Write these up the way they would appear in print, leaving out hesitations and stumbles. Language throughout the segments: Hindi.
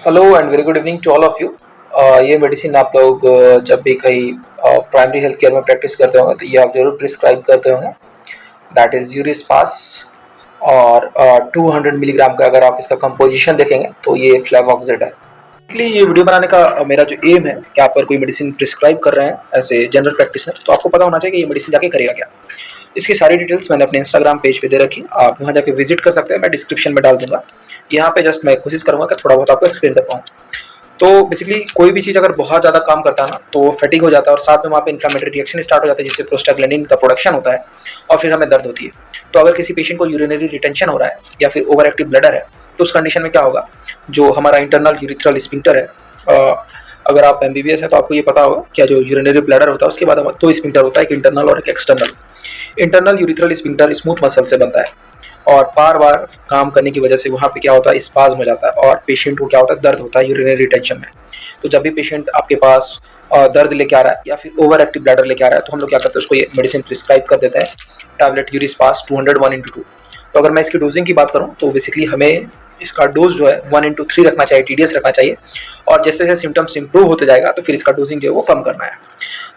Hello and very good evening to all of you. ये मेडिसिन आप लोग जब भी कहीं प्राइमरी हेल्थ केयर में प्रैक्टिस करते होंगे तो ये आप जरूर प्रिस्क्राइब करते होंगे। That is Urispas. और 200 मिलीग्राम का अगर आप इसका कंपोजिशन देखेंगे तो ये फ्लेवॉक्सेड है। एक्चुअली ये वीडियो बनाने का मेरा जो एम है कि आप अगर कोई मेडिसिन प्रिस्क्राइब कर रहे हैं एज ए जनरल प्रैक्टिशनर तो आपको पता होना चाहिए कि ये मेडिसिन जाके करेगा क्या। इसकी सारी डिटेल्स मैंने अपने इंस्टाग्राम पेज पे दे रखी है, आप वहाँ जाके विजिट कर सकते हैं, मैं डिस्क्रिप्शन में डाल दूंगा। यहाँ पे जस्ट मैं कोशिश करूँगा कि थोड़ा बहुत आपको एक्सप्लेन कर पाऊँ। तो बेसिकली कोई भी चीज़ अगर बहुत ज़्यादा काम करता है ना तो फैटिक हो जाता है और साथ में वहाँ पे इन्फ्लेमेटरी रिएक्शन स्टार्ट हो जाता है जिससे प्रोस्टाग्लैंडिन का प्रोडक्शन होता है और फिर हमें दर्द होती है। तो अगर किसी पेशेंट को यूरिनरी रिटेंशन हो रहा है या फिर ओवर एक्टिव ब्लडर है तो उस कंडीशन में क्या होगा, जो हमारा इंटरनल यूरिथ्रल स्फिंक्टर है, अगर आप एमबीबीएस है तो आपको ये पता होगा क्या जो यूरिनरी ब्लडर होता है उसके बाद हमारा दो स्फिंक्टर होता है, एक इंटरनल और एक external. Internal urethral sphincter smooth muscle से बनता है और बार बार काम करने की वजह से वहाँ पे क्या होता है, स्पाज्म हो जाता है और पेशेंट को क्या होता है, दर्द होता है यूरिनरी रिटेंशन में। तो जब भी पेशेंट आपके पास दर्द लेके आ रहा है या फिर ओवर एक्टिव ब्लैडर लेके आ रहा है तो हम लोग क्या करते हैं, उसको ये मेडिसिन प्रिस्क्राइब कर देते हैं, टैबलेट यूरिस्पास 200 1/2। तो अगर मैं इसकी डोजिंग की बात करूँ तो बेसिकली हमें इसका डोज जो है 1/3 रखना चाहिए, TDS रखना चाहिए। और जैसे जैसे सिम्टम्स इंप्रूव होते जाएगा तो फिर इसका डोजिंग जो है वो कम करना है।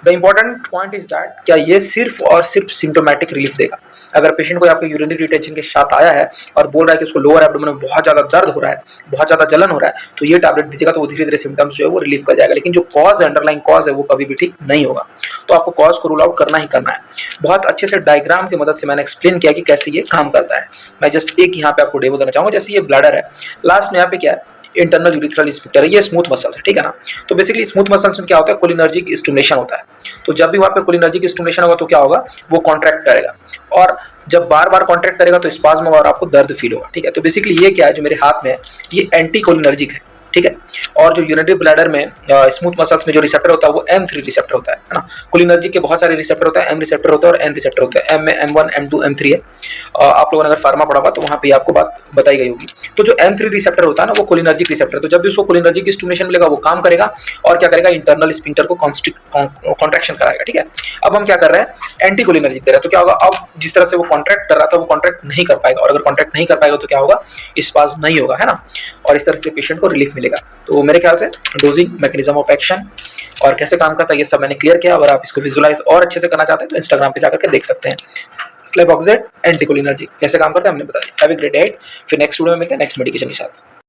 The important point is that क्या ये सिर्फ और सिर्फ सिम्टोमेटिक रिलीफ देगा। अगर पेशेंट को आपके यूरिनरी रिटेंशन के साथ आया है और बोल रहा है कि उसको लोअर एब्डोमेन में बहुत ज़्यादा दर्द हो रहा है, बहुत ज़्यादा जलन हो रहा है, तो ये टैबलेट दीजिएगा तो वो धीरे धीरे सिम्टम्स जो है वो रिलीफ कर जाएगा। लेकिन जो कॉज है, अंडरलाइन कॉज है, वो कभी भी ठीक नहीं होगा। तो आपको कॉज को रूल आउट करना ही करना है। बहुत अच्छे से डायग्राम की मदद से मैंने एक्सप्लेन किया कि कैसे ये काम करता है। मैं जस्ट एक यहाँ पे आपको डेमो देना चाहूँगा। जैसे ये ब्लैडर है, लास्ट में यहाँ पे क्या है, इंटरनल यूरिथ्रल स्फिंक्टर है, ये स्मूथ मसल्स है, ठीक है ना। तो बेसिकली स्मूथ मसल्स में क्या होता है, कोलिनर्जिक स्टिमुलेशन होता है। तो जब भी वहाँ पे कोलिनर्जिक स्टिमुलेशन होगा तो क्या होगा, वो कॉन्ट्रैक्ट करेगा और जब बार बार कॉन्ट्रैक्ट करेगा तो स्पाज्म होगा और आपको दर्द फील होगा, ठीक है। तो बेसिकली ये क्या है जो मेरे हाथ में है, ये एंटी कोलिनर्जिक है, ठीक है। और जो यूरिनरी ब्लैडर में स्मूथ मसल्स में जो रिसेप्टर होता है वो M3 रिसेप्टर होता है ना। कोलिनर्जिक के बहुत सारे रिसेप्टर होता है, M रिसेप्टर होता है और N रिसेप्टर होता है। M में M1 M2 M3 है। आप लोगों ने अगर फार्मा पढ़ा हुआ तो वहाँ पे आपको बात बताई गई होगी। तो जो M3 रिसेप्टर होता है ना वो कोलिनर्जिक रिसेप्टर है। तो जब भी उसको कोलिनर्जिक स्टिमुलेशन मिलेगा वो काम करेगा और क्या करेगा, इंटरनल स्फिंक्टर को कॉन्ट्रैक्शन कराएगा, ठीक है। अब हम क्या कर रहे हैं, एंटी कोलिनर्जिक दे रहे हैं। तो क्या होगा, अब जिस तरह से वो कॉन्ट्रैक्ट कर रहा था वो कॉन्ट्रैक्ट नहीं कर पाएगा और अगर कॉन्ट्रैक्ट नहीं कर पाएगा तो क्या होगा, स्पाज्म नहीं होगा, है ना। और इस तरह से पेशेंट को रिलीफ मिलेगा। तो मेरे ख्याल से डोजिंग, मैकेनिज्म ऑफ एक्शन और कैसे काम करता है ये सब मैंने क्लियर किया। अगर आप इसको विजुअलाइज और अच्छे से करना चाहते हैं तो इंस्टाग्राम पे जाकर के देख सकते हैं। फ्लेवॉक्सेड एंटीकोलिनर्जिक कैसे काम करता है हमने बताया। Have a great day. फिर नेक्स्ट वीडियो में मिलते हैं नेक्स्ट मेडिकेशन के साथ।